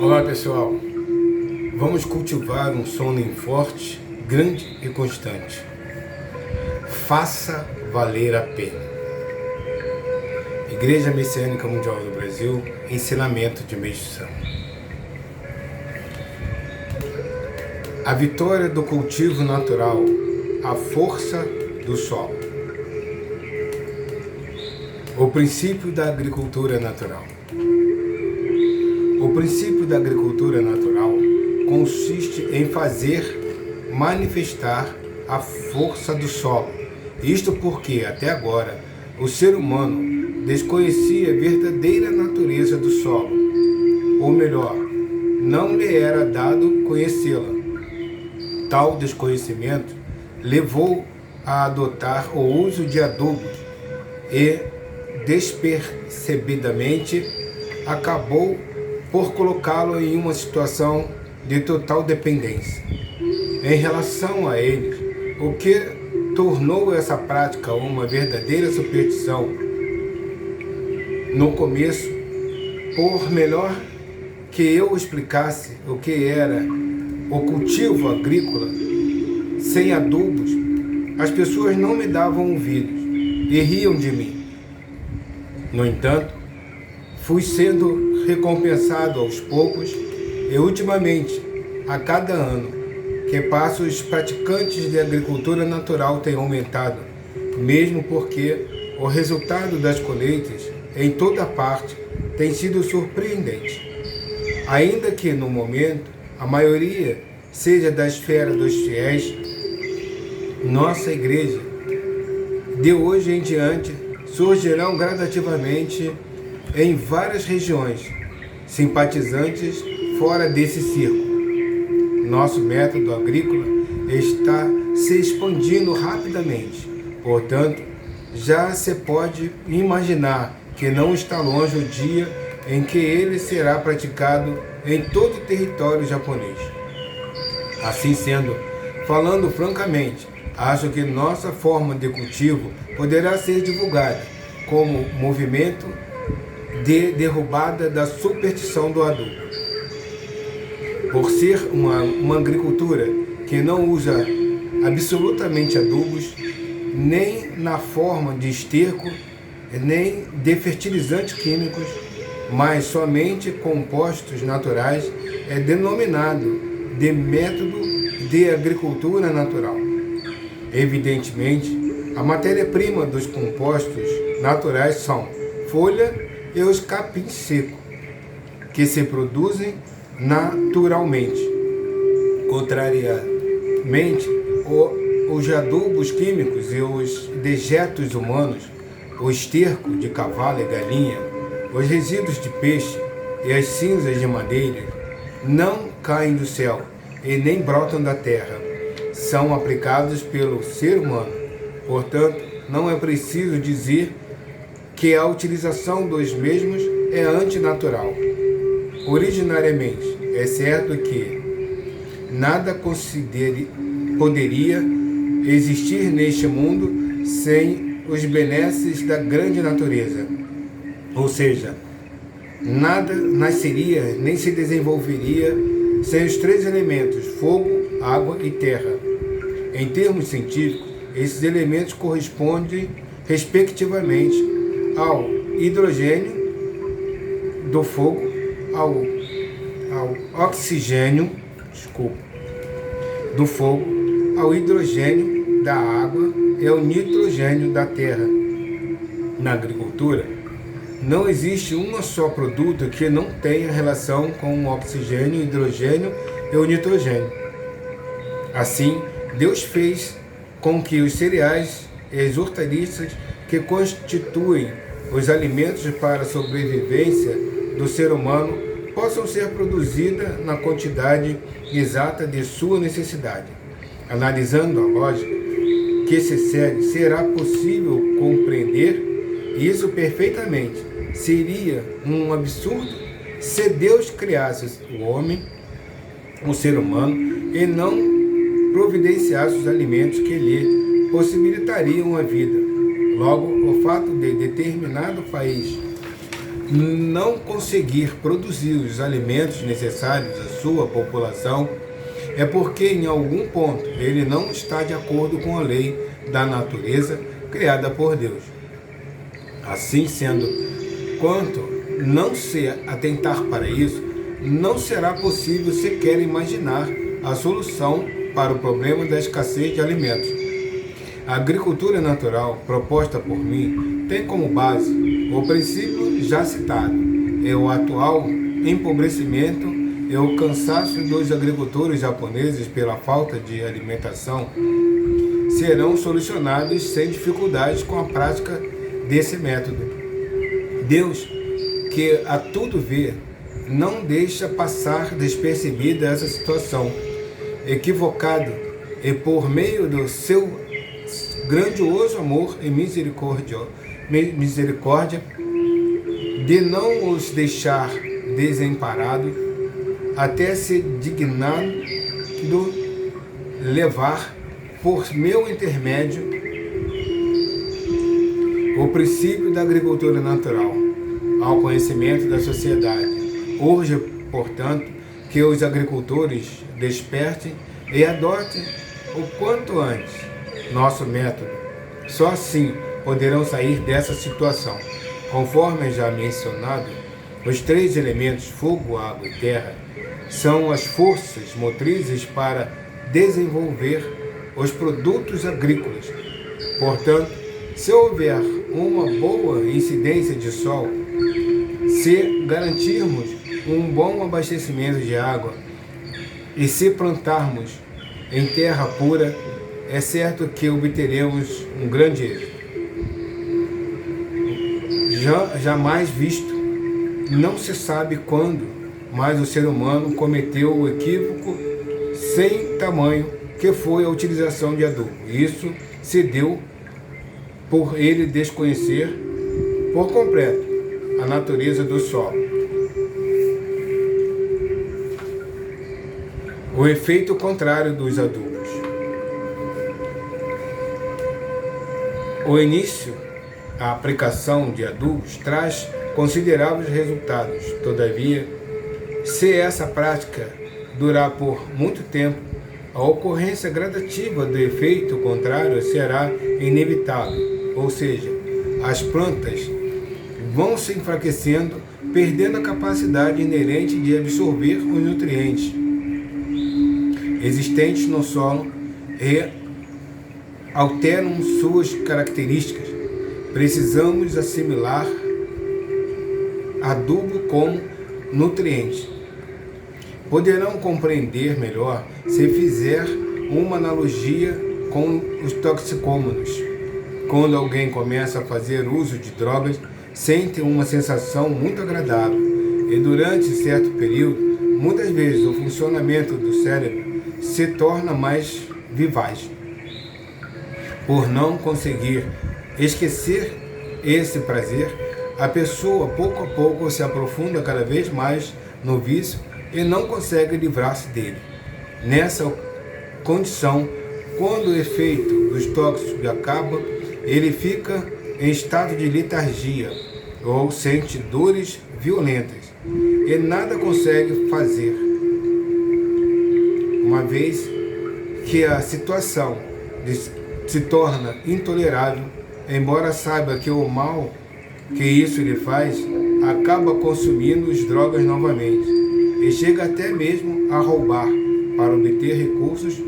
Olá pessoal, vamos cultivar um sono forte, grande e constante. Faça valer a pena. Igreja Messiânica Mundial do Brasil, ensinamento de meditação. A vitória do cultivo natural, a força do solo. O princípio da agricultura natural. O princípio da agricultura natural consiste em fazer manifestar a força do solo. Isto porque, até agora, o ser humano desconhecia a verdadeira natureza do solo. Ou melhor, não lhe era dado conhecê-la. Tal desconhecimento levou a adotar o uso de adubos e, despercebidamente, acabou por colocá-lo em uma situação de total dependência. Em relação a eles, o que tornou essa prática uma verdadeira superstição, no começo, por melhor que eu explicasse o que era o cultivo agrícola, sem adubos, as pessoas não me davam ouvidos e riam de mim. No entanto, fui sendo recompensado aos poucos e ultimamente, a cada ano que passa, os praticantes de agricultura natural têm aumentado, mesmo porque o resultado das colheitas em toda parte tem sido surpreendente. Ainda que no momento a maioria seja da esfera dos fiéis, nossa igreja de hoje em diante surgirão gradativamente em várias regiões, simpatizantes fora desse círculo. Nosso método agrícola está se expandindo rapidamente, portanto, já se pode imaginar que não está longe o dia em que ele será praticado em todo o território japonês. Assim sendo, falando francamente, acho que nossa forma de cultivo poderá ser divulgada como movimento de derrubada da superstição do adubo. Por ser uma agricultura que não usa absolutamente adubos, nem na forma de esterco, nem de fertilizantes químicos, mas somente compostos naturais, é denominado de método de agricultura natural. Evidentemente, a matéria-prima dos compostos naturais são folha e os capins secos, que se produzem naturalmente. Contrariamente, os adubos químicos e os dejetos humanos, o esterco de cavalo e galinha, os resíduos de peixe e as cinzas de madeira não caem do céu e nem brotam da terra. São aplicados pelo ser humano. Portanto, não é preciso dizer que a utilização dos mesmos é antinatural. Originariamente, é certo que nada poderia existir neste mundo sem os benesses da grande natureza. Ou seja, nada nasceria nem se desenvolveria sem os três elementos, fogo, água e terra. Em termos científicos, esses elementos correspondem, respectivamente, ao hidrogênio do fogo, ao oxigênio do fogo, ao hidrogênio da água e ao nitrogênio da terra. Na agricultura, não existe um só produto que não tenha relação com o oxigênio, o hidrogênio e o nitrogênio. Assim, Deus fez com que os cereais e as hortaliças que constituem os alimentos para a sobrevivência do ser humano possam ser produzidas na quantidade exata de sua necessidade. Analisando a lógica que se segue, será possível compreender isso perfeitamente. Seria um absurdo se Deus criasse o homem, o ser humano, e não providenciasse os alimentos que lhe possibilitariam a vida. Logo, o fato de determinado país não conseguir produzir os alimentos necessários à sua população, é porque em algum ponto ele não está de acordo com a lei da natureza criada por Deus. Assim sendo, quanto não se atentar para isso, não será possível sequer imaginar a solução para o problema da escassez de alimentos. A agricultura natural proposta por mim tem como base o princípio já citado, é o atual empobrecimento e o cansaço dos agricultores japoneses pela falta de alimentação serão solucionados sem dificuldades com a prática desse método. Deus, que a tudo vê, não deixa passar despercebida essa situação equivocada e por meio do seu grandioso amor e misericórdia, de não os deixar desamparados, até se dignando levar por meu intermédio o princípio da agricultura natural ao conhecimento da sociedade. Urge, portanto, que os agricultores despertem e adotem o quanto antes nosso método. Só assim poderão sair dessa situação. Conforme já mencionado, os três elementos fogo, água e terra são as forças motrizes para desenvolver os produtos agrícolas. Portanto, se houver uma boa incidência de sol, se garantirmos um bom abastecimento de água e se plantarmos em terra pura, é certo que obteremos um grande êxito. Jamais visto, não se sabe quando, mas o ser humano cometeu o equívoco sem tamanho que foi a utilização de adubo. Isso se deu por ele desconhecer por completo a natureza do solo. O efeito contrário dos adubos. O início, a aplicação de adubos traz consideráveis resultados. Todavia, se essa prática durar por muito tempo, a ocorrência gradativa do efeito contrário será inevitável, ou seja, as plantas vão se enfraquecendo, perdendo a capacidade inerente de absorver os nutrientes existentes no solo e alteram suas características. Precisamos assimilar adubo como nutriente. Poderão compreender melhor se fizer uma analogia com os toxicômanos. Quando alguém começa a fazer uso de drogas, sente uma sensação muito agradável e durante certo período, muitas vezes o funcionamento do cérebro se torna mais vivaz. Por não conseguir esquecer esse prazer, a pessoa pouco a pouco se aprofunda cada vez mais no vício e não consegue livrar-se dele. Nessa condição, quando o efeito dos tóxicos acaba, ele fica em estado de letargia ou sente dores violentas e nada consegue fazer, uma vez que a situação se torna intolerável. Embora saiba que o mal que isso lhe faz, acaba consumindo as drogas novamente e chega até mesmo a roubar para obter recursos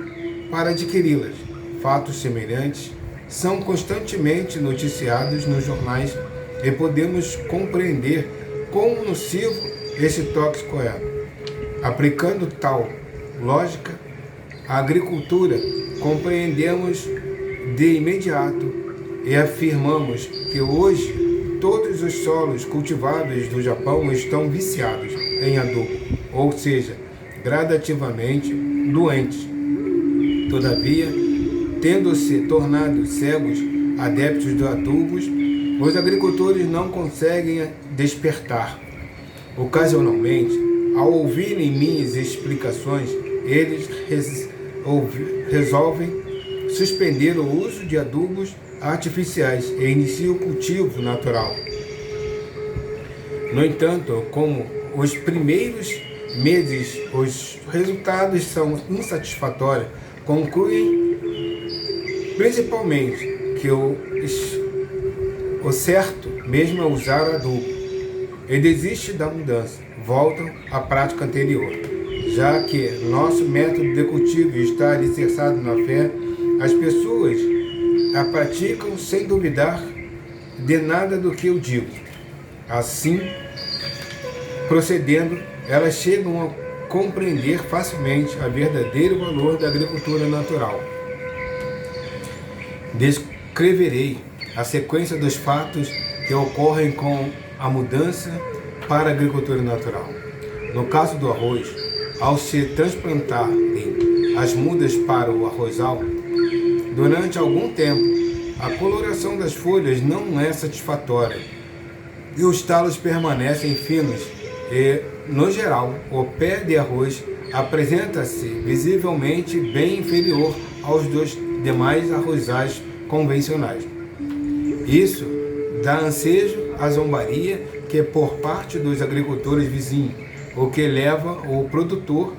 para adquiri-las. Fatos semelhantes são constantemente noticiados nos jornais e podemos compreender quão nocivo esse tóxico é. Aplicando tal lógica à agricultura, compreendemos de imediato e afirmamos que hoje todos os solos cultiváveis do Japão estão viciados em adubo, ou seja, gradativamente doentes. Todavia, tendo-se tornado cegos adeptos de adubos, os agricultores não conseguem despertar. Ocasionalmente, ao ouvirem minhas explicações, eles resolvem suspender o uso de adubos artificiais e iniciam o cultivo natural. No entanto, como os primeiros meses os resultados são insatisfatórios, concluem principalmente que o certo mesmo é usar o adubo e desistem da mudança, voltam à prática anterior. Já que nosso método de cultivo está alicerçado na fé, as pessoas a praticam sem duvidar de nada do que eu digo. Assim, procedendo, elas chegam a compreender facilmente o verdadeiro valor da agricultura natural. Descreverei a sequência dos fatos que ocorrem com a mudança para a agricultura natural. No caso do arroz, ao se transplantarem as mudas para o arrozal, durante algum tempo, a coloração das folhas não é satisfatória e os talos permanecem finos e, no geral, o pé de arroz apresenta-se visivelmente bem inferior aos dos demais arrozais convencionais. Isso dá ensejo à zombaria que por parte dos agricultores vizinhos, o que leva o produtor